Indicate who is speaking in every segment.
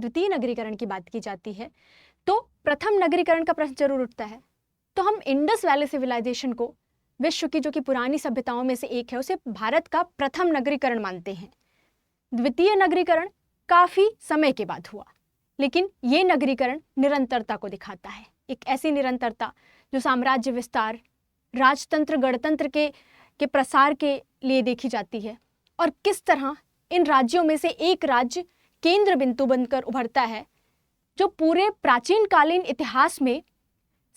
Speaker 1: द्वितीय नगरीकरण की बात की जाती है तो प्रथम नगरीकरण का प्रश्न जरूर उठता है। तो हम इंडस वैली सिविलाइजेशन को विश्व की जो कि पुरानी सभ्यताओं में से एक है उसे भारत का प्रथम नगरीकरण मानते हैं। द्वितीय नगरीकरण काफी समय के बाद हुआ, लेकिन ये नगरीकरण निरंतरता को दिखाता है, एक ऐसी निरंतरता जो साम्राज्य विस्तार, राजतंत्र, गणतंत्र के प्रसार के लिए देखी जाती है और किस तरह इन राज्यों में से एक राज्य केंद्र बिंदु बनकर उभरता है जो पूरे प्राचीन कालीन इतिहास में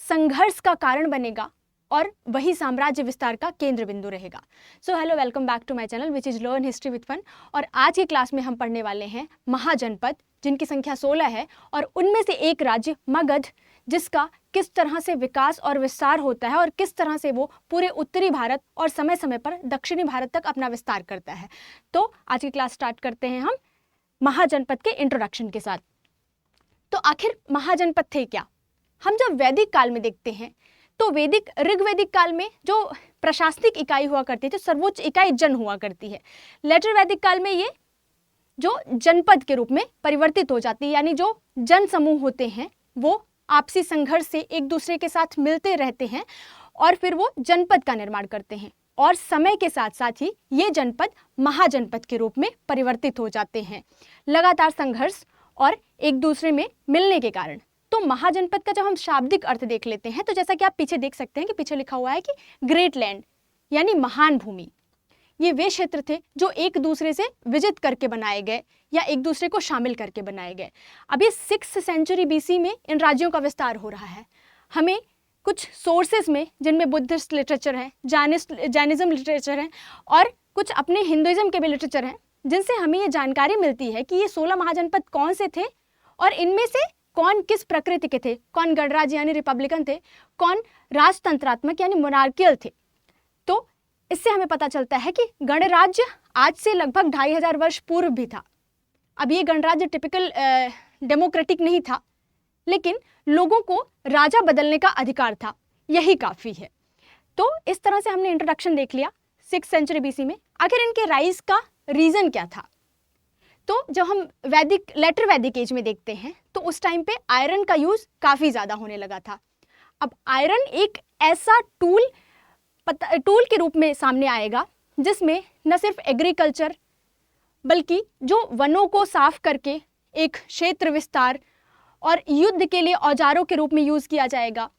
Speaker 1: संघर्ष का कारण बनेगा और वही साम्राज्य विस्तार का केंद्र बिंदु रहेगा। So hello, welcome back to my channel which is learn history with fun. और आज की क्लास में हम पढ़ने वाले हैं महाजनपद, जिनकी संख्या 16 है और उनमें से एक राज्य मगध, जिसका किस तरह से विकास और विस्तार होता है और किस तरह से वो पूरे उत्तरी भारत और समय समय पर दक्षिणी भारत तक अपना विस्तार करता है। तो आज की क्लास स्टार्ट करते हैं हम महाजनपद के इंट्रोडक्शन के साथ। तो आखिर महाजनपद थे क्या? हम जब वैदिक काल में देखते हैं तो ऋग्वैदिक काल में जो प्रशासनिक इकाई हुआ करती थी, सर्वोच्च इकाई जन हुआ करती है। लेटर वैदिक काल में ये जो जनपद के रूप में परिवर्तित हो जाती है, यानी जो जन समूह होते हैं वो आपसी संघर्ष से एक दूसरे के साथ मिलते रहते हैं और फिर वो जनपद का निर्माण करते हैं और समय के साथ साथ ही ये जनपद महाजनपद के रूप में परिवर्तित हो जाते हैं, लगातार संघर्ष और एक दूसरे में मिलने के कारण। तो महाजनपद का जब हम शाब्दिक अर्थ देख लेते हैं तो जैसा कि आप पीछे देख सकते हैं कि पीछे लिखा हुआ है कि ग्रेट लैंड यानी महान भूमि। ये वे क्षेत्र थे जो एक दूसरे से विजित करके बनाए गए या एक दूसरे को शामिल करके बनाए गए। अभी 6th सेंचुरी BC में इन राज्यों का विस्तार हो रहा है। हमें कुछ सोर्सेज में, जिनमें बुद्धिस्ट लिटरेचर है, जैनिज्म लिटरेचर है और कुछ अपने हिंदुइज्म के भी लिटरेचर हैं, जिनसे हमें ये जानकारी मिलती है कि ये 16 महाजनपद कौन से थे और इनमें से कौन किस प्रकृति के थे, कौन गणराज्य यानी रिपब्लिकन थे, कौन राजतंत्रात्मक यानी मोनार्कियल थे। तो इससे हमें पता चलता है कि गणराज्य आज से लगभग 2500 वर्ष पूर्व भी था। अब ये गणराज्य टिपिकल डेमोक्रेटिक नहीं था, लेकिन लोगों को राजा बदलने का अधिकार था, यही काफ़ी है। तो इस तरह से हमने इंट्रोडक्शन देख लिया 6th सेंचुरी BC में। आखिर इनके राइज का रीज़न क्या था? तो जब हम लेटर वैदिक एज में देखते हैं तो उस टाइम पे आयरन का यूज़ काफ़ी ज़्यादा होने लगा था। अब आयरन एक ऐसा टूल के रूप में सामने आएगा जिसमें न सिर्फ एग्रीकल्चर बल्कि जो वनों को साफ करके एक क्षेत्र विस्तार और युद्ध के लिए औजारों के रूप में यूज़ किया जाएगा।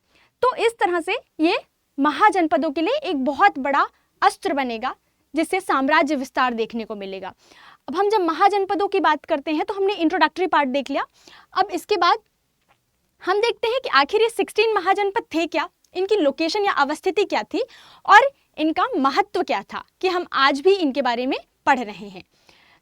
Speaker 1: तो इस तरह से ये महाजनपदों के लिए एक बहुत बड़ा अस्त्र बनेगा जिससे साम्राज्य विस्तार देखने को मिलेगा। अब हम जब महाजनपदों की बात करते हैं तो हमने इंट्रोडक्टरी पार्ट देख लिया। अब इसके बाद हम देखते हैं कि आखिर ये 16 महाजनपद थे क्या, इनकी लोकेशन या अवस्थिति क्या थी और इनका महत्व क्या था कि हम आज भी इनके बारे में पढ़ रहे हैं।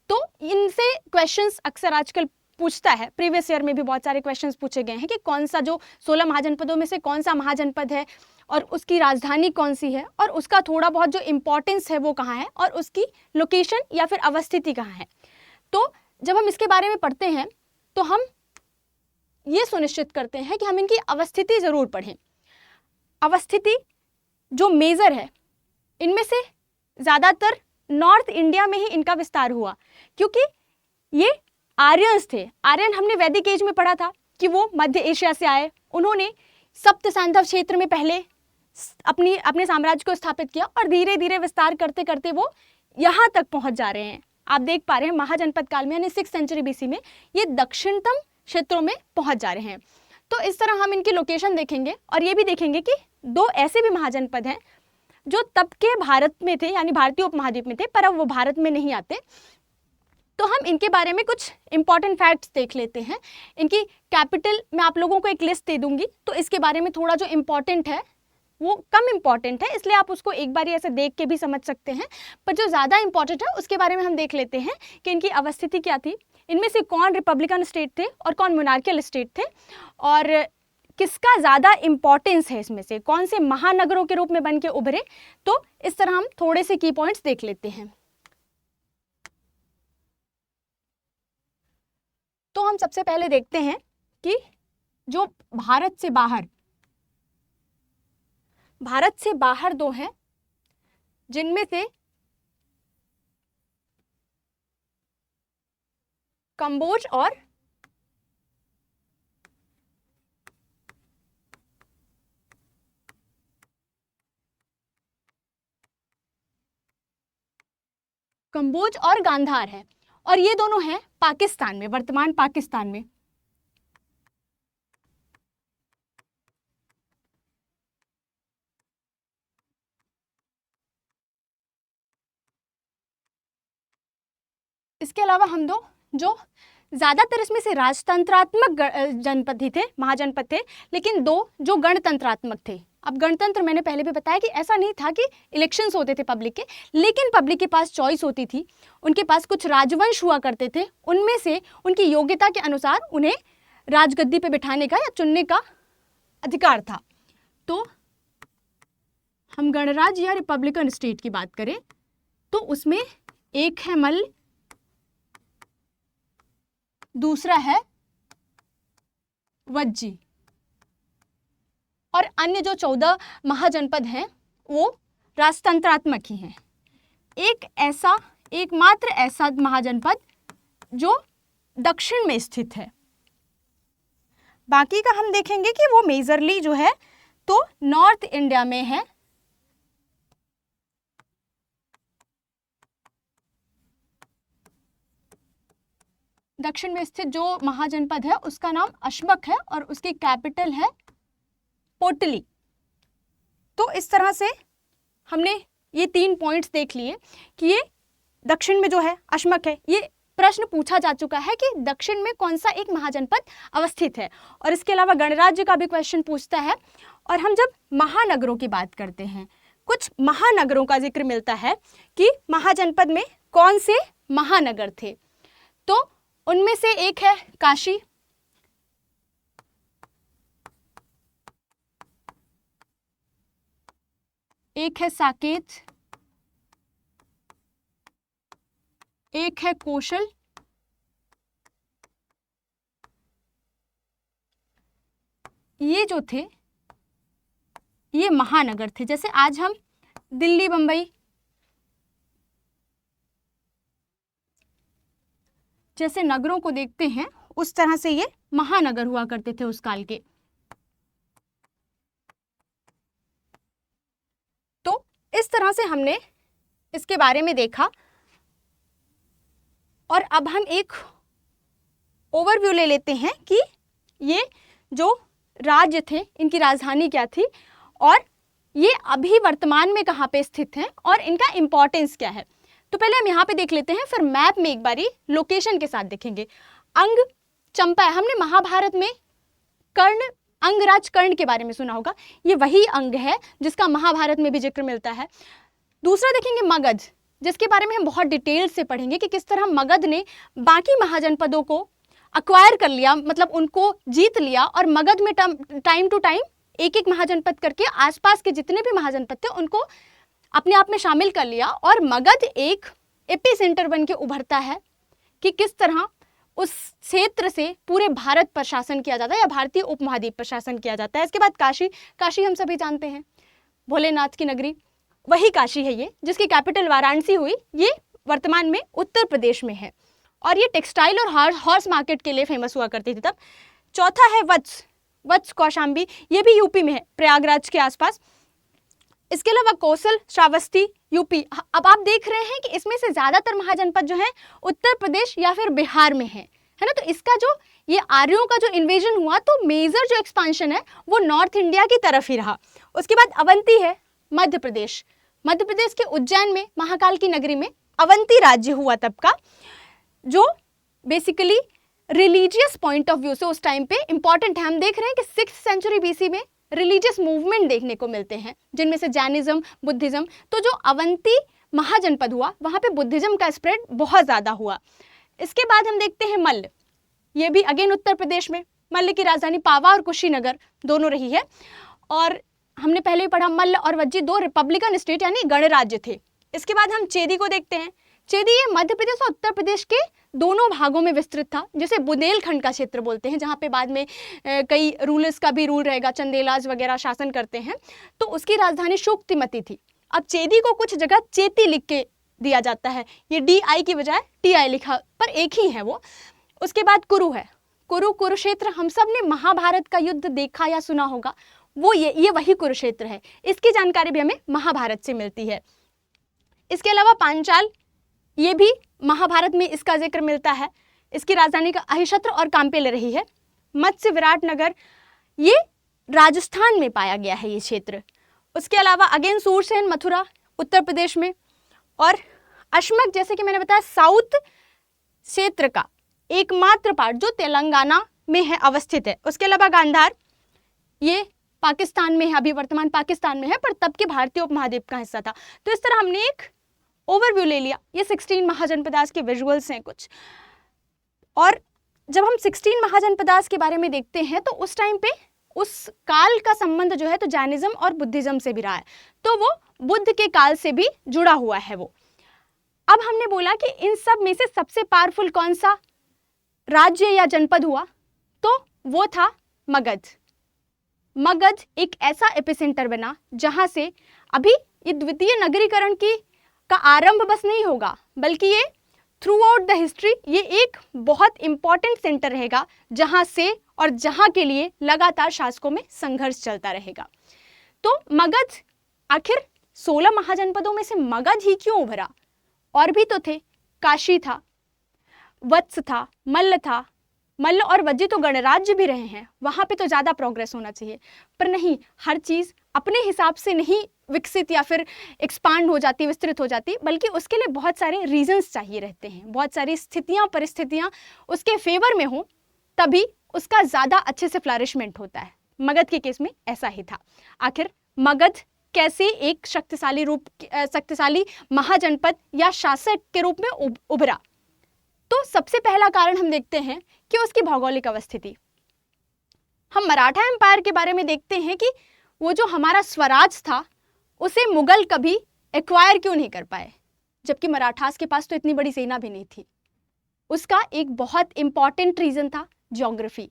Speaker 1: तो इनसे क्वेश्चंस अक्सर आजकल पूछता है, प्रीवियस ईयर में भी बहुत सारे क्वेश्चंस पूछे गए हैं कि कौन सा जो 16 महाजनपदों में से कौन सा महाजनपद है और उसकी राजधानी कौन सी है और उसका थोड़ा बहुत जो इम्पोर्टेंस है वो कहाँ है और उसकी लोकेशन या फिर अवस्थिति कहाँ है। तो जब हम इसके बारे में पढ़ते हैं तो हम ये सुनिश्चित करते हैं कि हम इनकी अवस्थिति ज़रूर पढ़ें। अवस्थिति जो मेजर है, इनमें से ज़्यादातर नॉर्थ इंडिया में ही इनका विस्तार हुआ, क्योंकि ये आर्यंस थे। आर्यन हमने वैदिक एज में पढ़ा था कि वो मध्य एशिया से आए, उन्होंने सप्त सैंधव क्षेत्र में पहले अपने साम्राज्य को स्थापित किया और धीरे धीरे विस्तार करते करते वो यहाँ तक पहुँच जा रहे हैं। आप देख पा रहे हैं महाजनपद काल में यानी 6th सेंचुरी BC में ये दक्षिणतम क्षेत्रों में पहुँच जा रहे हैं। तो इस तरह हम इनकी लोकेशन देखेंगे और ये भी देखेंगे कि दो ऐसे भी महाजनपद हैं जो तब के भारत में थे, यानी भारतीय उपमहाद्वीप में थे, पर अब वो भारत में नहीं आते। तो हम इनके बारे में कुछ इंपॉर्टेंट फैक्ट्स देख लेते हैं। इनकी कैपिटल मैं आप लोगों को एक लिस्ट दे दूंगी, तो इसके बारे में थोड़ा जो इम्पॉर्टेंट है वो कम इम्पॉर्टेंट है, इसलिए आप उसको एक बार ऐसे देख के भी समझ सकते हैं। पर जो ज़्यादा इम्पॉर्टेंट है उसके बारे में हम देख लेते हैं कि इनकी अवस्थिति क्या थी, इनमें से कौन रिपब्लिकन स्टेट थे और कौन मोनार्कियल स्टेट थे और किसका ज़्यादा इम्पॉर्टेंस है, इसमें से कौन से महानगरों के रूप में बन के उभरे। तो इस तरह हम थोड़े से की पॉइंट्स देख लेते हैं। तो हम सबसे पहले देखते हैं कि जो भारत से बाहर दो हैं, जिनमें से कंबोज और कंबोज और गांधार है, और ये दोनों हैं पाकिस्तान में, वर्तमान पाकिस्तान में। इसके अलावा हम दो जो ज्यादातर इसमें से राजतंत्रात्मक जनपद ही थे, महाजनपद थे, लेकिन दो जो गणतंत्रात्मक थे। अब गणतंत्र मैंने पहले भी बताया कि ऐसा नहीं था कि इलेक्शंस होते थे पब्लिक के, लेकिन पब्लिक के पास चॉइस होती थी, उनके पास कुछ राजवंश हुआ करते थे, उनमें से उनकी योग्यता के अनुसार उन्हें राजगद्दी पे बिठाने का या चुनने का अधिकार था। तो हम गणराज्य या रिपब्लिकन स्टेट की बात करें तो उसमें एक है मल्ल, दूसरा है वज्जी, और अन्य जो 14 महाजनपद हैं वो राजतंत्रात्मक ही हैं। एकमात्र ऐसा महाजनपद जो दक्षिण में स्थित है, बाकी का हम देखेंगे कि वो मेजरली जो है तो नॉर्थ इंडिया में है। दक्षिण में स्थित जो महाजनपद है उसका नाम अशमक है और उसकी कैपिटल है पोटली। तो इस तरह से हमने ये 3 पॉइंट्स देख लिए कि ये दक्षिण में जो है अशमक है। ये प्रश्न पूछा जा चुका है कि दक्षिण में कौन सा एक महाजनपद अवस्थित है, और इसके अलावा गणराज्य का भी क्वेश्चन पूछता है। और हम जब महानगरों की बात करते हैं, कुछ महानगरों का जिक्र मिलता है कि महाजनपद में कौन से महानगर थे, तो उनमें से एक है काशी, एक है साकेत, एक है कौशल, ये जो थे ये महानगर थे। जैसे आज हम दिल्ली, बंबई जैसे नगरों को देखते हैं, उस तरह से ये महानगर हुआ करते थे उस काल के। तो इस तरह से हमने इसके बारे में देखा, और अब हम एक ओवरव्यू ले लेते हैं कि ये जो राज्य थे इनकी राजधानी क्या थी और ये अभी वर्तमान में कहाँ पे स्थित हैं और इनका इंपॉर्टेंस क्या है। तो पहले हम यहाँ पे देख लेते हैं, फिर मैप में एक बारी लोकेशन के साथ देखेंगे। अंग चंपा है, हमने महाभारत में कर्ण, अंगराज कर्ण के बारे में सुना होगा, ये वही अंग है जिसका महाभारत में भी जिक्र मिलता है। दूसरा देखेंगे मगध, जिसके बारे में हम बहुत डिटेल से पढ़ेंगे कि किस तरह मगध ने बाकी महाजनपदों को अक्वायर कर लिया, मतलब उनको जीत लिया, और मगध में टाइम टू टाइम एक एक महाजनपद करके आसपास के जितने भी महाजनपद थे उनको अपने आप में शामिल कर लिया, और मगध एक एपी सेंटर बन के उभरता है कि किस तरह उस क्षेत्र से पूरे भारत पर शासन किया जाता है या भारतीय उपमहाद्वीप पर शासन किया जाता है। इसके बाद काशी, काशी हम सभी जानते हैं, भोलेनाथ की नगरी, वही काशी है ये, जिसकी कैपिटल वाराणसी हुई, ये वर्तमान में उत्तर प्रदेश में है, और ये टेक्सटाइल और हॉर्स मार्केट के लिए फेमस हुआ करती थी तब। चौथा है वत्स, वत्स कौशाम्बी, ये भी यूपी में है, प्रयागराज के आसपास। इसके अलावा कौशल, श्रावस्ती, यूपी। अब आप देख रहे हैं कि इसमें से ज्यादातर महाजनपद जो है उत्तर प्रदेश या फिर बिहार में है ना। तो इसका जो ये आर्यों का जो इन्वेजन हुआ, तो मेजर जो एक्सपांशन है वो नॉर्थ इंडिया की तरफ ही रहा। उसके बाद अवंती है, मध्य प्रदेश, मध्य प्रदेश के उज्जैन में, महाकाल की नगरी में अवंती राज्य हुआ तब का, जो basically religious point of view से उस टाइम पे इंपॉर्टेंट है। हम देख रहे हैं कि 6th सेंचुरी BC में रिलीजियस मूवमेंट देखने को मिलते हैं, जिनमें से जैनिज्म, बुद्धिज्म। तो जो अवंती महाजनपद हुआ वहां पे बुद्धिज्म का स्प्रेड बहुत ज्यादा हुआ। इसके बाद हम देखते हैं मल्ल, ये भी अगेन उत्तर प्रदेश में, मल्ल की राजधानी पावा और कुशीनगर दोनों रही है। और हमने पहले भी पढ़ा, मल्ल और वज्जी 2 रिपब्लिकन स्टेट यानी गणराज्य थे। इसके बाद हम चेदी को देखते हैं। चेदी ये मध्य प्रदेश और उत्तर प्रदेश के दोनों भागों में विस्तृत था, जिसे बुंदेलखंड का क्षेत्र बोलते हैं, जहाँ पे बाद में कई रूलर्स का भी रूल रहेगा, चंदेलाज वगैरह शासन करते हैं। तो उसकी राजधानी शुक्तिमती थी। अब चेदी को कुछ जगह चेती लिख के दिया जाता है, ये DI की बजाय TI लिखा, पर एक ही है वो। उसके बाद कुरु है, कुरुक्षेत्र, हम सब ने महाभारत का युद्ध देखा या सुना होगा, वो ये वही कुरुक्षेत्र है। इसकी जानकारी भी हमें महाभारत से मिलती है। इसके अलावा पांचाल, ये भी महाभारत में इसका जिक्र मिलता है। इसकी राजधानी का अहिक्षत्र और काम्पेल रही है। मत्स्य विराटनगर ये राजस्थान में पाया गया है ये क्षेत्र। उसके अलावा अगेन सूरसेन मथुरा उत्तर प्रदेश में, और अशमक जैसे कि मैंने बताया साउथ क्षेत्र का एकमात्र पार्ट जो तेलंगाना में है अवस्थित है। उसके अलावा गांधार ये पाकिस्तान में है, अभी वर्तमान पाकिस्तान में है, पर तब के भारतीय उपमहाद्वीप का हिस्सा था। तो इस तरह हमने एक ओवरव्यू ले लिया। ये 16 महाजनपदास के विजुअल्स हैं कुछ। और जब हम 16 महाजनपदास के बारे में देखते हैं तो उस टाइम पे उस काल का संबंध जो है तो जैनिज्म और बुद्धिज्म से भी रहा है, तो वो बुद्ध के काल से भी जुड़ा हुआ है वो। अब हमने बोला कि इन सब में से सबसे पावरफुल कौन सा राज्य या जनपद हुआ, तो वो था मगध। मगध एक ऐसा एपिसेंटर बना जहां से अभी ये द्वितीय नगरीकरण की का आरंभ बस नहीं होगा, बल्कि ये थ्रू आउट द हिस्ट्री ये एक बहुत इंपॉर्टेंट सेंटर रहेगा जहां से और जहां के लिए लगातार शासकों में संघर्ष चलता रहेगा। तो मगध आखिर 16 महाजनपदों में से मगध ही क्यों उभरा? और भी तो थे, काशी था, वत्स था, मल्ल और वज्जी तो गणराज्य भी रहे हैं, वहां पे तो ज्यादा प्रोग्रेस होना चाहिए। पर नहीं, हर चीज अपने हिसाब से नहीं विकसित या फिर एक्सपांड हो जाती, विस्तृत हो जाती, बल्कि उसके लिए बहुत सारे रीजंस चाहिए रहते हैं, बहुत सारी स्थितियां परिस्थितियां उसके फेवर में हो, तभी उसका ज्यादा अच्छे से फ्लरिशमेंट होता है। मगध के केस में ऐसा ही था। आखिर मगध कैसे एक शक्तिशाली महाजनपद या शासक के रूप में उभरा? तो सबसे पहला कारण हम देखते हैं कि उसकी भौगोलिक अवस्थिति। हम मराठा एम्पायर के बारे में देखते हैं कि वो जो हमारा स्वराज था उसे मुगल कभी एक्वायर क्यों नहीं कर पाए, जबकि मराठास के पास तो इतनी बड़ी सेना भी नहीं थी। उसका एक बहुत इंपॉर्टेंट रीजन था ज्योग्राफी।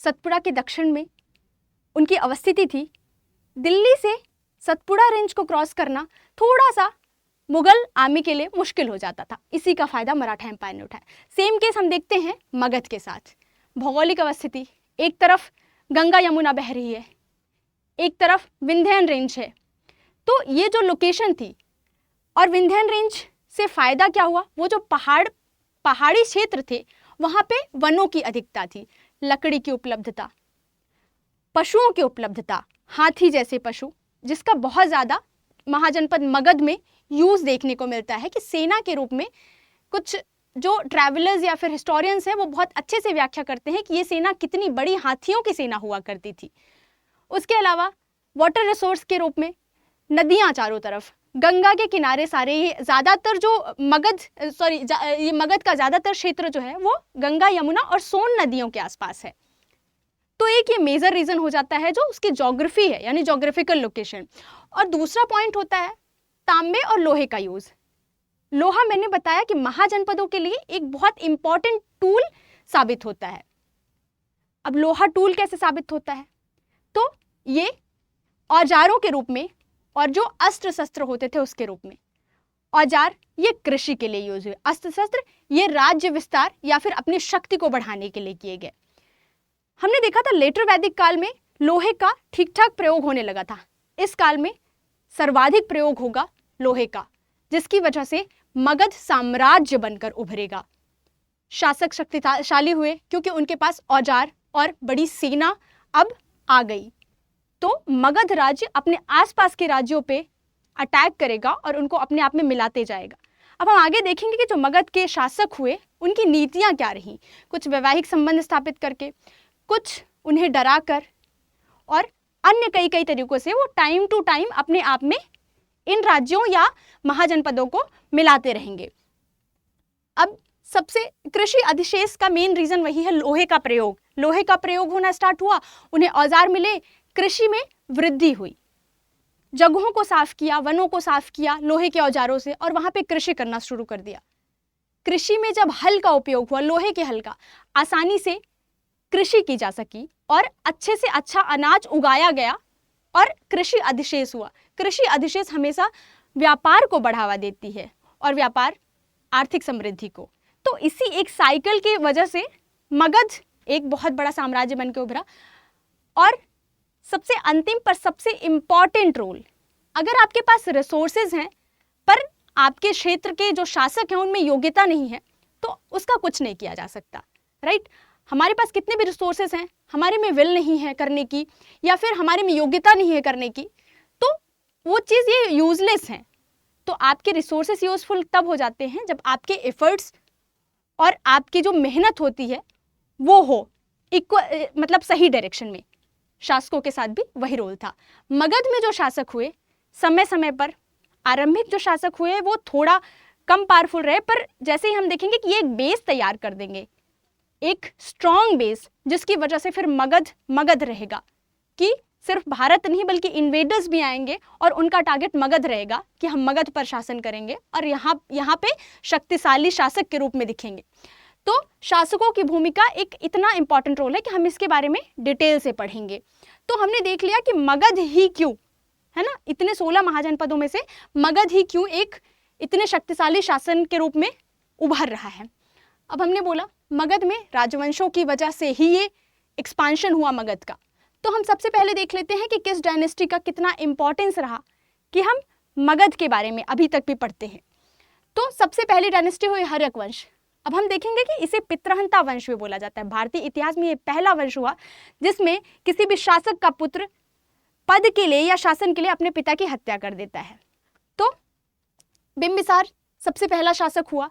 Speaker 1: सतपुड़ा के दक्षिण में उनकी अवस्थिति थी। दिल्ली से सतपुड़ा रेंज को क्रॉस करना थोड़ा सा मुगल आर्मी के लिए मुश्किल हो जाता था। इसी का फायदा मराठा एम्पायर ने उठाया। सेम केस हम देखते हैं मगध के साथ। भौगोलिक अवस्थिति, एक तरफ गंगा यमुना बह रही है, एक तरफ विंध्यन रेंज है, तो ये जो लोकेशन थी, और विंध्यन रेंज से फायदा क्या हुआ? वो जो पहाड़ी क्षेत्र थे वहां पे वनों की अधिकता थी, लकड़ी की उपलब्धता, पशुओं की उपलब्धता, हाथी जैसे पशु, जिसका बहुत ज्यादा महाजनपद मगध में यूज देखने को मिलता है कि सेना के रूप में। कुछ जो ट्रैवलर्स या फिर हिस्टोरियंस हैं वो बहुत अच्छे से व्याख्या करते हैं कि ये सेना कितनी बड़ी हाथियों की सेना हुआ करती थी। उसके अलावा वाटर रिसोर्स के रूप में नदियां चारों तरफ, गंगा के किनारे सारे, ये ज़्यादातर जो ये मगध का ज़्यादातर क्षेत्र जो है वो गंगा यमुना और सोन नदियों के आसपास है। तो एक ये मेजर रीजन हो जाता है जो उसकी ज्योग्राफी है, यानी ज्योग्राफिकल लोकेशन। और दूसरा पॉइंट होता है तांबे और लोहे का यूज। लोहा मैंने बताया कि महाजनपदों के लिए एक बहुत इंपॉर्टेंट टूल साबित होता है। अब लोहा टूल कैसे साबित होता है? तो ये औजारों के रूप में, और जो अस्त्र शस्त्र होते थे उसके रूप में। औजार ये कृषि के लिए यूज हुए, अस्त्र शस्त्र ये राज्य विस्तार या फिर अपनी शक्ति को बढ़ाने के लिए किए गए। हमने देखा था लेटर वैदिक काल में लोहे का ठीक ठाक प्रयोग होने लगा था। इस काल में सर्वाधिक प्रयोग होगा लोहे का, जिसकी वजह से मगध साम्राज्य बनकर उभरेगा। शासक शक्तिशाली हुए क्योंकि उनके पास औजार और बड़ी सेना अब आ गई। तो मगध राज्य अपने आसपास के राज्यों पे अटैक करेगा और उनको अपने आप में मिलाते जाएगा। अब हम आगे देखेंगे कि जो मगध के शासक हुए उनकी नीतियां क्या रहीं। कुछ वैवाहिक संबंध स्थापित करके, कुछ उन्हें डरा कर, और अन्य कई तरीकों से वो टाइम टू टाइम अपने आप में इन राज्यों या महाजनपदों को मिलाते रहेंगे। अब सबसे कृषि अधिशेष का मेन रीजन वही है लोहे का प्रयोग। लोहे का प्रयोग होना स्टार्ट हुआ, उन्हें औजार मिले, कृषि में वृद्धि हुई, जगहों को साफ किया, वनों को साफ किया लोहे के औजारों से, और वहां पे कृषि करना शुरू कर दिया। कृषि में जब हल का उपयोग हुआ, लोहे के हल का, आसानी से कृषि की जा सकी और अच्छे से अच्छा अनाज उगाया गया और कृषि अधिशेष हुआ। कृषि अधिशेष हमेशा व्यापार को बढ़ावा देती है और व्यापार आर्थिक समृद्धि को। तो इसी एक साइकिल की वजह से मगध एक बहुत बड़ा साम्राज्य बनकर उभरा। और सबसे अंतिम पर सबसे इंपॉर्टेंट रोल, अगर आपके पास रिसोर्सेज हैं पर आपके क्षेत्र के जो शासक हैं उनमें योग्यता नहीं है तो उसका कुछ नहीं किया जा सकता, राइट। हमारे पास कितने भी रिसोर्सेज हैं, हमारे में विल नहीं है करने की या फिर हमारे में योग्यता नहीं है करने की, तो वो चीज़ ये यूजलेस है। तो आपके रिसोर्सेज यूजफुल तब हो जाते हैं जब आपके एफर्ट्स और आपकी जो मेहनत होती है वो हो इक्वल, मतलब सही डायरेक्शन में। शासकों के साथ भी वही रोल था। मगध में जो शासक हुए समय समय पर, आरंभिक जो शासक हुए वो थोड़ा कम पावरफुल रहे, पर जैसे ही हम देखेंगे कि ये एक बेस तैयार कर देंगे, एक स्ट्रॉन्ग बेस, जिसकी वजह से फिर मगध रहेगा कि सिर्फ भारत नहीं बल्कि इन्वेडर्स भी आएंगे और उनका टारगेट मगध रहेगा कि हम मगध पर शासन करेंगे और यहाँ पे शक्तिशाली शासक के रूप में दिखेंगे। तो शासकों की भूमिका एक इतना इंपॉर्टेंट रोल है कि हम इसके बारे में डिटेल से पढ़ेंगे। तो हमने देख लिया कि मगध ही क्यों, है ना, इतने 16 महाजनपदों में से मगध ही क्यों एक इतने शक्तिशाली शासन के रूप में उभर रहा है। अब हमने बोला मगध में राजवंशों की वजह से ही ये एक्सपांशन हुआ मगध का। तो हम सबसे पहले देख लेते हैं कि किस डायनेस्टी का कितना इंपॉर्टेंस रहा कि हम मगध के बारे में अभी तक भी पढ़ते हैं। तो सबसे पहली डायनेस्टी हुई हर्यक वंश। अब हम देखेंगे कि इसे पितृहंता वंश भी बोला जाता है। भारतीय इतिहास में ये पहला वंश हुआ जिसमें किसी भी शासक का पुत्र पद के लिए या शासन के लिए अपने पिता की हत्या कर देता है। तो बिंबिसार सबसे पहला शासक हुआ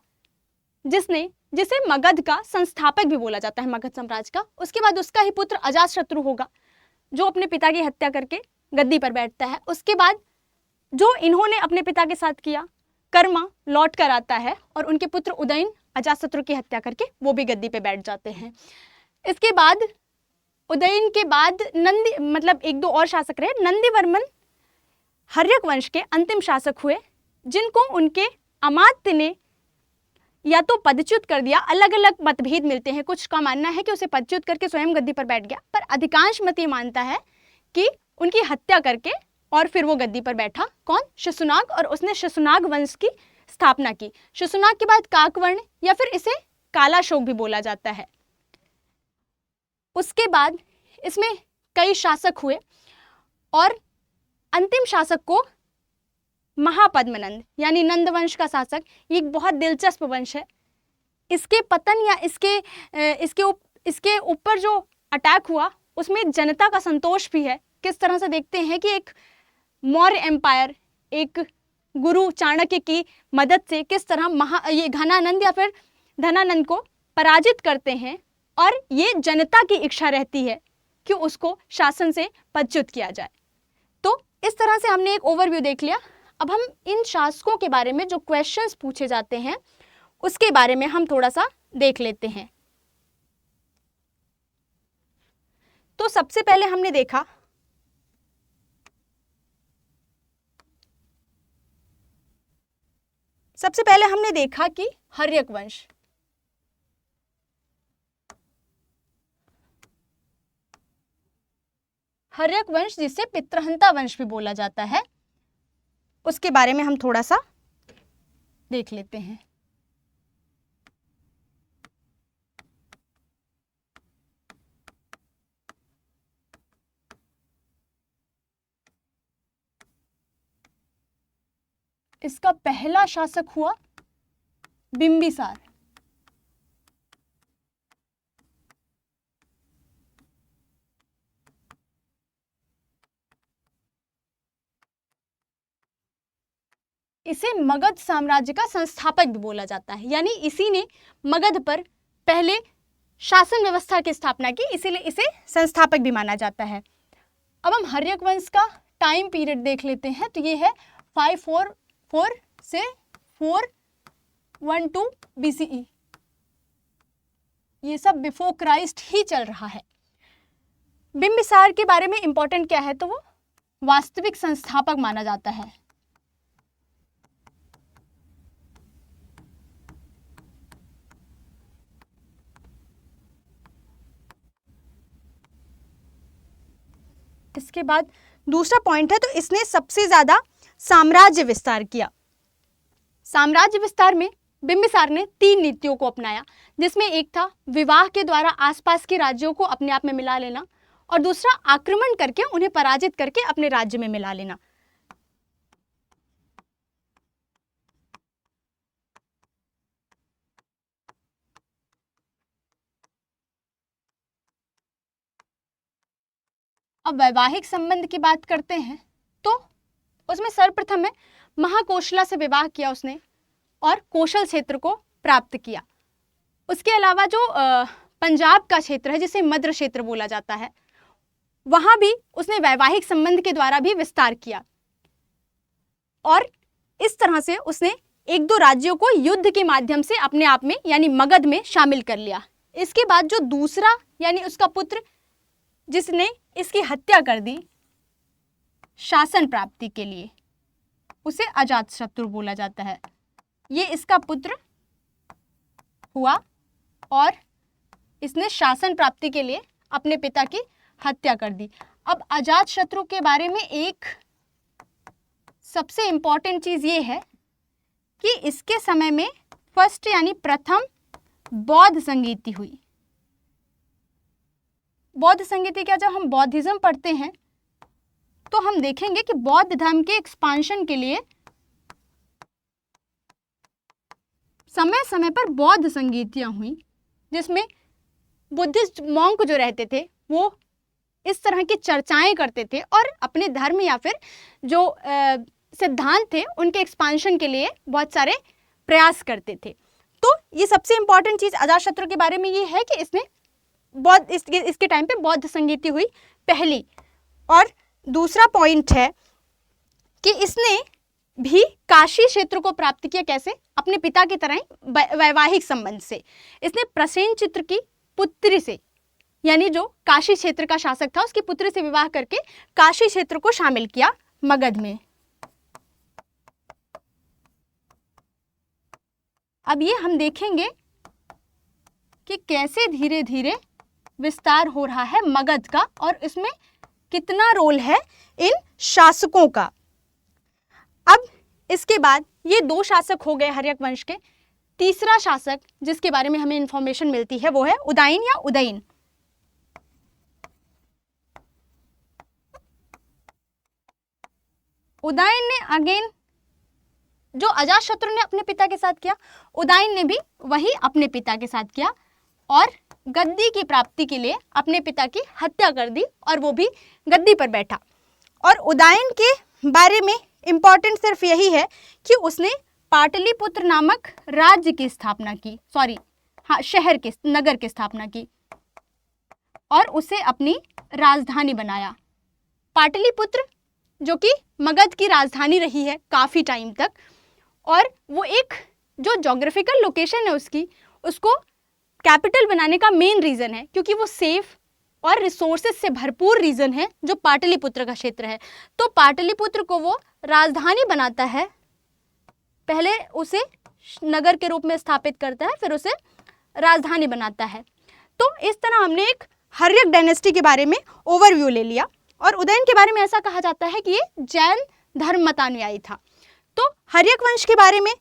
Speaker 1: जिसे मगध का संस्थापक भी बोला जाता है, मगध साम्राज्य का। उसके बाद उसका ही पुत्र अजातशत्रु होगा जो अपने पिता की हत्या करके गद्दी पर बैठता है। उसके बाद जो इन्होंने अपने पिता के साथ किया कर्म लौट कर आता है और उनके पुत्र उदयन अजातशत्रु की हत्या करके वो भी गद्दी पे बैठ जाते हैं। इसके बाद उदयन के बाद नंदी, मतलब एक दो और शासक रहे, नंदीवर्मन हर्यक वंश के अंतिम शासक हुए जिनको उनके अमात्य ने या तो पदच्युत कर दिया। अलग अलग मतभेद मिलते हैं, कुछ का मानना है कि उसे पदच्युत करके स्वयं गद्दी पर बैठ गया, पर अधिकांश मत ये मानता है कि उनकी हत्या करके और फिर वो गद्दी पर बैठा। कौन? शिशुनाग, और उसने शिशुनाग वंश की स्थापना की। शिशुनाग के बाद काकवर्ण या फिर इसे कालाशोक भी बोला जाता है। उसके बाद इसमें कई शासक हुए और अंतिम शासक को महापद्मनंद यानी नंद वंश का शासक, ये एक बहुत दिलचस्प वंश है। इसके पतन या इसके ऊपर जो अटैक हुआ उसमें जनता का संतोष भी है। किस तरह से देखते हैं कि एक मौर्य एम्पायर एक गुरु चाणक्य की मदद से किस तरह ये घनानंद या फिर धनानंद को पराजित करते हैं और ये जनता की इच्छा रहती है कि उसको शासन से पदच्युत किया जाए। तो इस तरह से हमने एक ओवरव्यू देख लिया। अब हम इन शासकों के बारे में जो क्वेश्चंस पूछे जाते हैं उसके बारे में हम थोड़ा सा देख लेते हैं। तो सबसे पहले हमने देखा कि हर्यक वंश, हर्यक वंश जिसे पितृहंता वंश भी बोला जाता है, उसके बारे में हम थोड़ा सा देख लेते हैं। इसका पहला शासक हुआ बिंबिसार। इसे मगध साम्राज्य का संस्थापक भी बोला जाता है, यानी इसी ने मगध पर पहले शासन व्यवस्था की स्थापना की, इसीलिए इसे संस्थापक भी माना जाता है। अब हम हर्यक वंश का टाइम पीरियड देख लेते हैं। तो ये है 544 से 412 BCE। ये सब बिफोर क्राइस्ट ही चल रहा है। बिंबिसार के बारे में इंपॉर्टेंट क्या है, तो वो वास्तविक संस्थापक माना जाता है। इसके बाद दूसरा पॉइंट है, तो इसने सबसे ज्यादा साम्राज्य विस्तार किया। साम्राज्य विस्तार में बिंबिसार ने 3 नीतियों को अपनाया, जिसमें एक था विवाह के द्वारा आसपास के राज्यों को अपने आप में मिला लेना, और दूसरा आक्रमण करके उन्हें पराजित करके अपने राज्य में मिला लेना। अब वैवाहिक संबंध की बात करते हैं तो उसमें सर्वप्रथम है महाकोशला से विवाह किया उसने और कौशल क्षेत्र को प्राप्त किया। उसके अलावा जो पंजाब का क्षेत्र है जिसे मद्र क्षेत्र बोला जाता है, वहां भी उसने वैवाहिक संबंध के द्वारा भी विस्तार किया और इस तरह से उसने एक दो राज्यों को युद्ध के माध्यम से अपने आप में यानी मगध में शामिल कर लिया। इसके बाद जो दूसरा यानी उसका पुत्र जिसने इसकी हत्या कर दी शासन प्राप्ति के लिए, उसे अजातशत्रु बोला जाता है। ये इसका पुत्र हुआ और इसने शासन प्राप्ति के लिए अपने पिता की हत्या कर दी। अब अजातशत्रु के बारे में एक सबसे इंपॉर्टेंट चीज ये है कि इसके समय में फर्स्ट यानी प्रथम बौद्ध संगीति हुई। बौद्ध संगीति क्या, जब हम बौद्धिज्म पढ़ते हैं तो हम देखेंगे कि बौद्ध धर्म के एक्सपांशन के लिए समय समय पर बौद्ध संगीतियां हुई, जिसमें बुद्धिस्ट मॉन्क जो रहते थे वो इस तरह की चर्चाएं करते थे और अपने धर्म या फिर जो सिद्धांत थे उनके एक्सपांशन के लिए बहुत सारे प्रयास करते थे। तो ये सबसे इंपॉर्टेंट चीज अजातशत्रु के बारे में ये है कि इसने बौद्ध इसके टाइम पे बौद्ध संगीति हुई पहली। और दूसरा पॉइंट है कि इसने भी काशी क्षेत्र को प्राप्त किया। कैसे? अपने पिता की तरह ही वैवाहिक संबंध से। इसने प्रसेनचित्र की पुत्री से यानी जो काशी क्षेत्र का शासक था उसकी पुत्री से विवाह करके काशी क्षेत्र को शामिल किया मगध में। अब ये हम देखेंगे कि कैसे धीरे धीरे विस्तार हो रहा है मगध का और इसमें कितना रोल है इन शासकों का। अब इसके बाद ये दो शासक हो गए हर्यक वंश के। तीसरा शासक जिसके बारे में हमें इंफॉर्मेशन मिलती है वो है उदयन या उदयन। उदयन ने अगेन जो अजातशत्रु ने अपने पिता के साथ किया, उदयन ने भी वही अपने पिता के साथ किया और गद्दी की प्राप्ति के लिए अपने पिता की हत्या कर दी और वो भी गद्दी पर बैठा। और उदयन के बारे में इंपॉर्टेंट सिर्फ यही है कि उसने पाटलिपुत्र नामक राज्य की स्थापना की, शहर के नगर की स्थापना की और उसे अपनी राजधानी बनाया। पाटलिपुत्र जो कि मगध की राजधानी रही है काफी टाइम तक और वो एक जो ज्योग्राफिकल लोकेशन है उसको कैपिटल बनाने का मेन रीजन है क्योंकि वो सेफ और रिसोर्सेज से भरपूर रीजन है जो पाटलिपुत्र का क्षेत्र है। तो पाटलिपुत्र को वो राजधानी बनाता है, पहले उसे नगर के रूप में स्थापित करता है, फिर उसे राजधानी बनाता है। तो इस तरह हमने एक हर्यक डायनेस्टी के बारे में ओवरव्यू ले लिया। और उदयन के बारे में ऐसा कहा जाता है कि ये जैन धर्म मतानुयायी था। तो हर्यक वंश के बारे में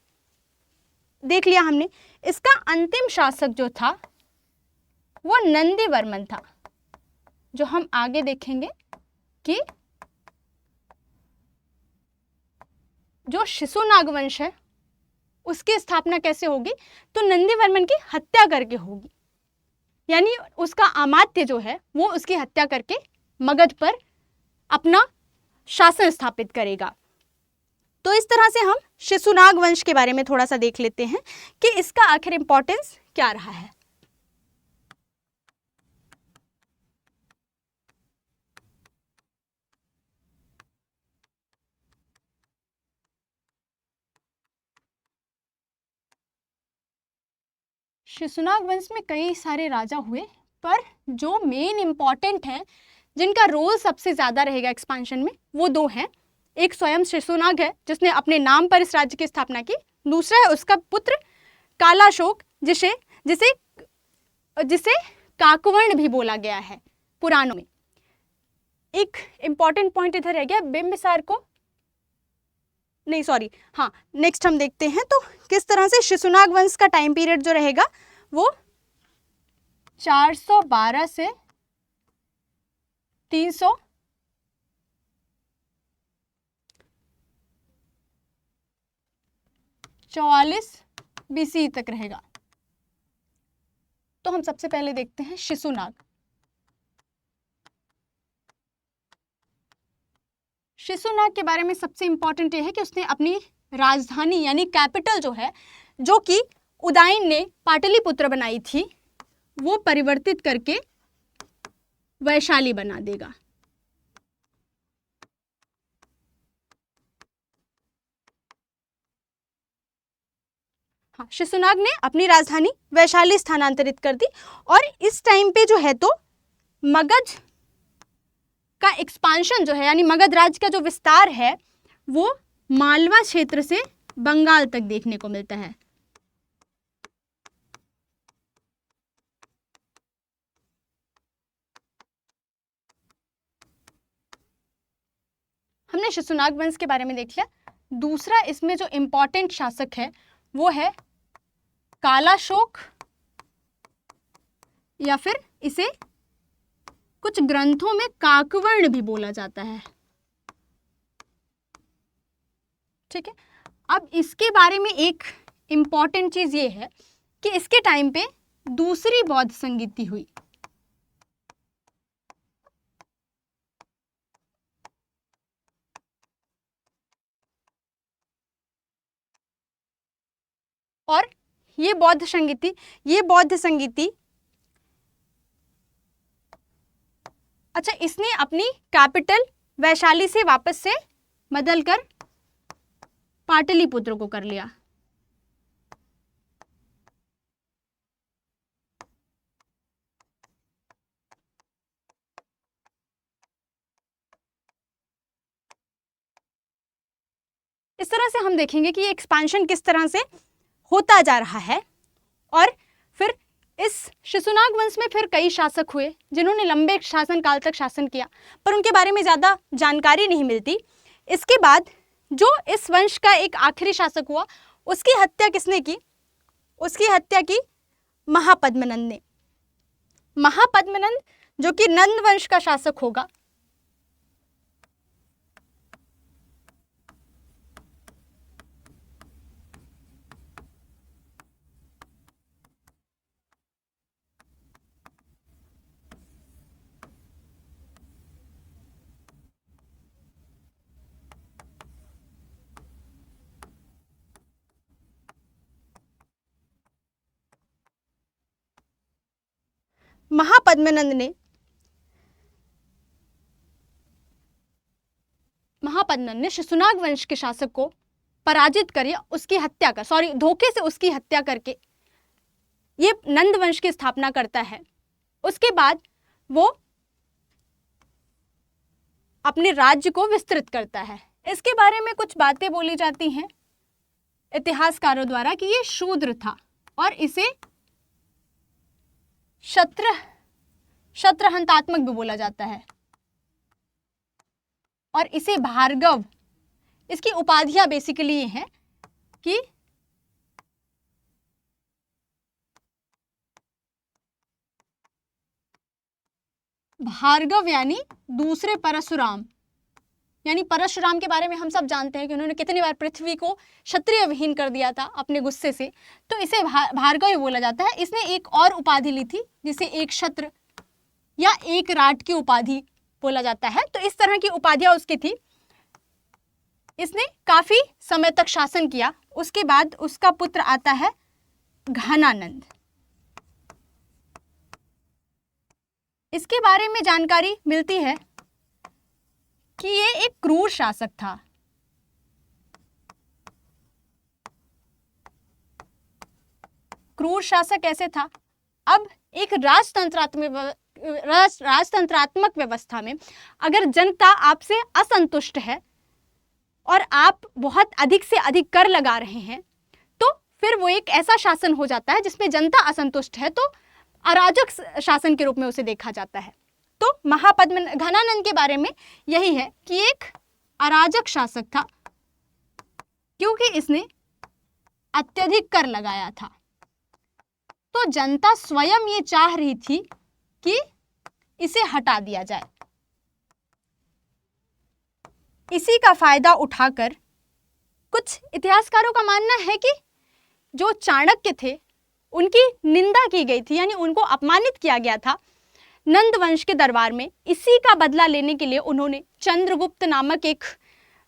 Speaker 1: देख लिया हमने। इसका अंतिम शासक जो था वो नंदीवर्मन था, जो हम आगे देखेंगे कि जो शिशुनाग वंश है उसकी स्थापना कैसे होगी, तो नंदीवर्मन की हत्या करके होगी। यानी उसका अमात्य जो है वो उसकी हत्या करके मगध पर अपना शासन स्थापित करेगा। तो इस तरह से हम शिशुनाग वंश के बारे में थोड़ा सा देख लेते हैं कि इसका आखिर इंपॉर्टेंस क्या रहा है। शिशुनाग वंश में कई सारे राजा हुए, पर जो मेन इंपॉर्टेंट है, जिनका रोल सबसे ज्यादा रहेगा एक्सपांशन में, वो दो हैं। एक स्वयं शिशुनाग है जिसने अपने नाम पर इस राज्य की स्थापना की। दूसरा है उसका पुत्र कालाशोक, जिसे जिसे जिसे काकवर्ण भी बोला गया है पुराणों में। एक इंपॉर्टेंट पॉइंट इधर रह गया, बिंबिसार को नहीं, सॉरी, हाँ, नेक्स्ट हम देखते हैं। तो किस तरह से शिशुनाग वंश का टाइम पीरियड जो रहेगा वो 412 से 344 BC तक रहेगा। तो हम सबसे पहले देखते हैं शिशुनाग। शिशुनाग के बारे में सबसे इंपॉर्टेंट ये है कि उसने अपनी राजधानी यानी कैपिटल जो है, जो कि उदयन ने पाटलिपुत्र बनाई थी, वो परिवर्तित करके वैशाली बना देगा। हाँ, शिशुनाग ने अपनी राजधानी वैशाली स्थानांतरित कर दी और इस टाइम पे जो है तो मगध का एक्सपांशन जो है यानी मगध राज्य का जो विस्तार है वो मालवा क्षेत्र से बंगाल तक देखने को मिलता है। हमने शिशुनाग वंश के बारे में देख लिया। दूसरा इसमें जो इंपॉर्टेंट शासक है वो है कालाशोक, या फिर इसे कुछ ग्रंथों में काकवर्ण भी बोला जाता है। ठीक है, अब इसके बारे में एक इंपॉर्टेंट चीज ये है कि इसके टाइम पे दूसरी बौद्ध संगीति हुई। और ये बौद्ध संगीति अच्छा, इसने अपनी कैपिटल वैशाली से वापस से बदलकर पाटलिपुत्र को कर लिया। इस तरह से हम देखेंगे कि ये एक्सपेंशन किस तरह से होता जा रहा है। और फिर इस शिशुनाग वंश में फिर कई शासक हुए जिन्होंने लंबे शासन काल तक शासन किया, पर उनके बारे में ज़्यादा जानकारी नहीं मिलती। इसके बाद जो इस वंश का एक आखिरी शासक हुआ, उसकी हत्या किसने की? उसकी हत्या की महापद्मनंद ने। महापद्मनंद जो कि नंद वंश का शासक होगा। महापद्मनंद ने शिशुनाग वंश के शासक को पराजित कर या उसकी हत्या कर धोखे से उसकी हत्या करके ये नंद वंश की स्थापना करता है। उसके बाद वो अपने राज्य को विस्तृत करता है। इसके बारे में कुछ बातें बोली जाती हैं इतिहासकारों द्वारा कि ये शूद्र था और इसे शत्रहंतात्मक भी बोला जाता है, और इसे भार्गव, इसकी उपाधियां बेसिकली ये हैं कि भार्गव यानी दूसरे परशुराम, यानी परशुराम के बारे में हम सब जानते हैं कि उन्होंने कितनी बार पृथ्वी को क्षत्रिय विहीन कर दिया था अपने गुस्से से, तो इसे भार्गव ही बोला जाता है। इसने एक और उपाधि ली थी जिसे एक क्षत्र या एक राट की उपाधि बोला जाता है। तो इस तरह की उपाधियां उसकी थी। इसने काफी समय तक शासन किया। उसके बाद उसका पुत्र आता है घनानंद। इसके बारे में जानकारी मिलती है कि ये एक क्रूर शासक था। क्रूर शासक कैसे था? अब एक राजतंत्रात्मक व्यवस्था में अगर जनता आपसे असंतुष्ट है और आप बहुत अधिक से अधिक कर लगा रहे हैं, तो फिर वो एक ऐसा शासन हो जाता है जिसमें जनता असंतुष्ट है, तो अराजक शासन के रूप में उसे देखा जाता है। तो घनानंद के बारे में यही है कि एक अराजक शासक था क्योंकि इसने अत्यधिक कर लगाया था। तो जनता स्वयं ये चाह रही थी कि इसे हटा दिया जाए। इसी का फायदा उठाकर कुछ इतिहासकारों का मानना है कि जो चाणक्य थे उनकी निंदा की गई थी, यानी उनको अपमानित किया गया था। नंद वंश के दरबार में इसी का बदला लेने के लिए उन्होंने चंद्रगुप्त नामक एक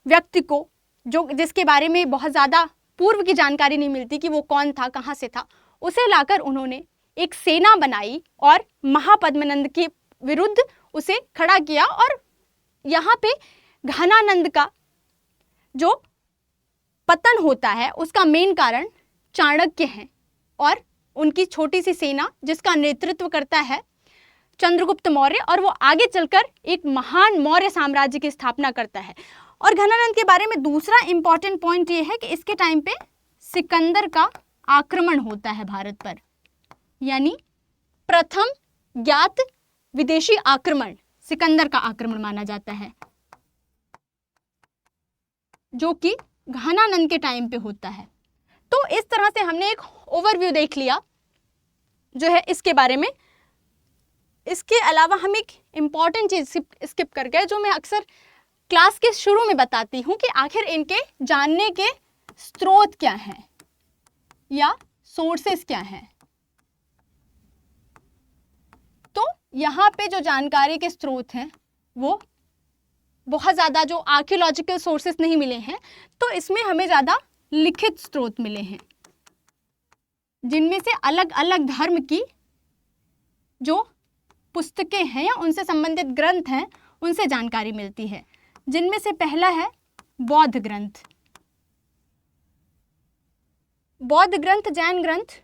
Speaker 1: व्यक्ति को, जो जिसके बारे में बहुत ज़्यादा पूर्व की जानकारी नहीं मिलती कि वो कौन था, कहाँ से था, उसे लाकर उन्होंने एक सेना बनाई और महापद्मनंद के विरुद्ध उसे खड़ा किया। और यहाँ पे घनानंद का जो पतन होता है उसका मेन कारण चाणक्य हैं और उनकी छोटी सी सेना जिसका नेतृत्व करता है चंद्रगुप्त मौर्य, और वो आगे चलकर एक महान मौर्य साम्राज्य की स्थापना करता है। और घनानंद के बारे में दूसरा इंपॉर्टेंट पॉइंट ये है कि इसके टाइम पे सिकंदर का आक्रमण होता है भारत पर, यानी प्रथम ज्ञात विदेशी आक्रमण सिकंदर का आक्रमण माना जाता है, जो कि घनानंद के टाइम पे होता है। तो इस तरह से हमने एक ओवरव्यू देख लिया जो है इसके बारे में। इसके अलावा हम एक इम्पॉर्टेंट चीज स्किप कर गए, जो मैं अक्सर क्लास के शुरू में बताती हूँ कि आखिर इनके जानने के स्रोत क्या हैं या सोर्सेस क्या हैं। तो यहाँ पे जो जानकारी के स्रोत हैं वो बहुत ज़्यादा जो आर्कियोलॉजिकल सोर्सेस नहीं मिले हैं, तो इसमें हमें ज़्यादा लिखित स्रोत मिले हैं, जिनमें से अलग अलग धर्म की जो पुस्तकें हैं या उनसे संबंधित ग्रंथ हैं उनसे जानकारी मिलती है। जिनमें से पहला है बौद्ध ग्रंथ। बौद्ध ग्रंथ, जैन ग्रंथ,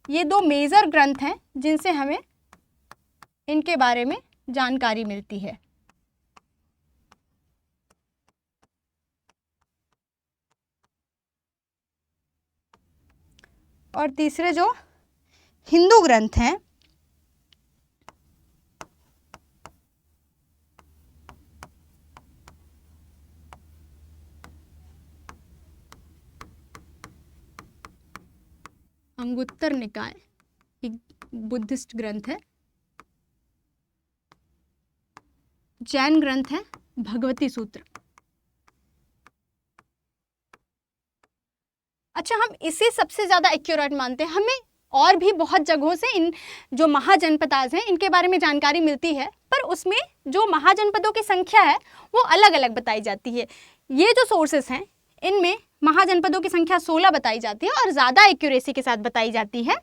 Speaker 1: ये दो मेजर ग्रंथ हैं जिनसे हमें इनके बारे में जानकारी मिलती है। और तीसरे जो हिंदू ग्रंथ हैं, अंगुत्तर निकाय एक बुद्धिस्ट ग्रंथ है, जैन ग्रंथ है भगवती सूत्र। अच्छा, हम इसे सबसे ज़्यादा एक्यूरेट मानते हैं। हमें और भी बहुत जगहों से इन जो महाजनपदाज हैं इनके बारे में जानकारी मिलती है, पर उसमें जो महाजनपदों की संख्या है वो अलग अलग बताई जाती है। ये जो सोर्सेस हैं इनमें महाजनपदों की संख्या 16 बताई जाती है और ज़्यादा एक्यूरेसी के साथ बताई जाती है,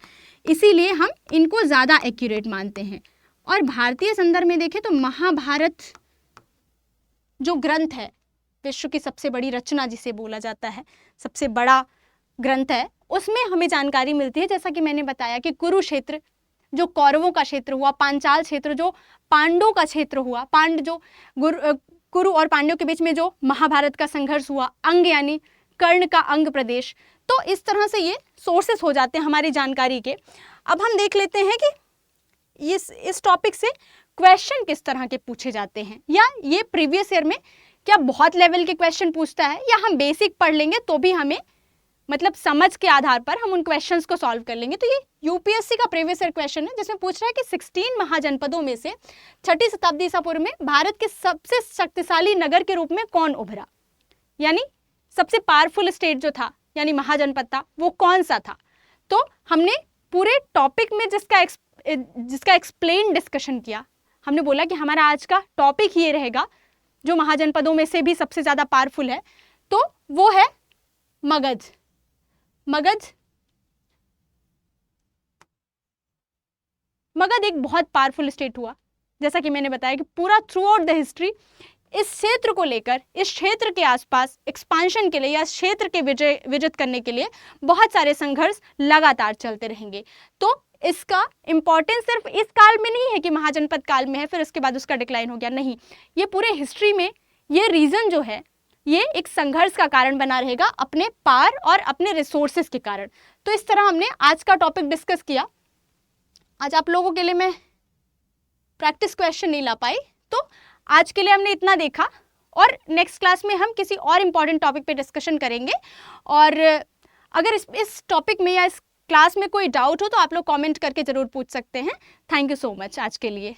Speaker 1: इसीलिए हम इनको ज़्यादा एक्यूरेट मानते हैं। और भारतीय संदर्भ में देखें तो महाभारत जो ग्रंथ है, विश्व की सबसे बड़ी रचना जिसे बोला जाता है, सबसे बड़ा ग्रंथ है, उसमें हमें जानकारी मिलती है, जैसा कि मैंने बताया कि कुरुक्षेत्र जो कौरवों का क्षेत्र हुआ, पांचाल क्षेत्र जो पांडवों का क्षेत्र हुआ, कुरु और पांडवों के बीच में जो महाभारत का संघर्ष हुआ, अंग यानी कर्ण का अंग प्रदेश। तो इस तरह से ये सोर्सेस हो जाते हैं हमारी जानकारी के। अब हम देख लेते हैं कि इस टॉपिक से क्वेश्चन किस तरह के पूछे जाते हैं, या ये प्रीवियस ईयर में क्या बहुत लेवल के क्वेश्चन पूछता है, या हम बेसिक पढ़ लेंगे तो भी हमें मतलब समझ के आधार पर हम उन क्वेश्चंस को सॉल्व कर लेंगे। तो ये यूपीएससी का प्रीवियस ईयर क्वेश्चन है जिसमें पूछ रहा है कि 16 महाजनपदों में से 6ठी शताब्दी ईसा पूर्व में भारत के सबसे शक्तिशाली नगर के रूप में कौन उभरा, यानी सबसे पावरफुल स्टेट जो था यानी महाजनपद था वो कौन सा था। तो हमने पूरे टॉपिक में जिसका एक्सप्लेन डिस्कशन किया, हमने बोला कि हमारा आज का टॉपिक ये रहेगा जो महाजनपदों में से भी सबसे ज़्यादा पावरफुल है, तो वो है मगध। मगध एक बहुत पावरफुल स्टेट हुआ, जैसा कि मैंने बताया कि पूरा थ्रू आउट द हिस्ट्री इस क्षेत्र को लेकर, इस क्षेत्र के आसपास एक्सपांशन के लिए या क्षेत्र के विजित करने के लिए बहुत सारे संघर्ष लगातार चलते रहेंगे। तो इसका इंपॉर्टेंस सिर्फ इस काल में नहीं है कि महाजनपद काल में है फिर उसके बाद उसका डिक्लाइन हो गया, नहीं, ये पूरे हिस्ट्री में ये रीजन जो है ये एक संघर्ष का कारण बना रहेगा अपने पार और अपने रिसोर्सेज के कारण। तो इस तरह हमने आज का टॉपिक डिस्कस किया। आज आप लोगों के लिए मैं प्रैक्टिस क्वेश्चन नहीं ला पाई, तो आज के लिए हमने इतना देखा और नेक्स्ट क्लास में हम किसी और इम्पॉर्टेंट टॉपिक पे डिस्कशन करेंगे। और अगर इस टॉपिक में या इस क्लास में कोई डाउट हो तो आप लोग कमेंट करके ज़रूर पूछ सकते हैं। थैंक यू सो मच आज के लिए।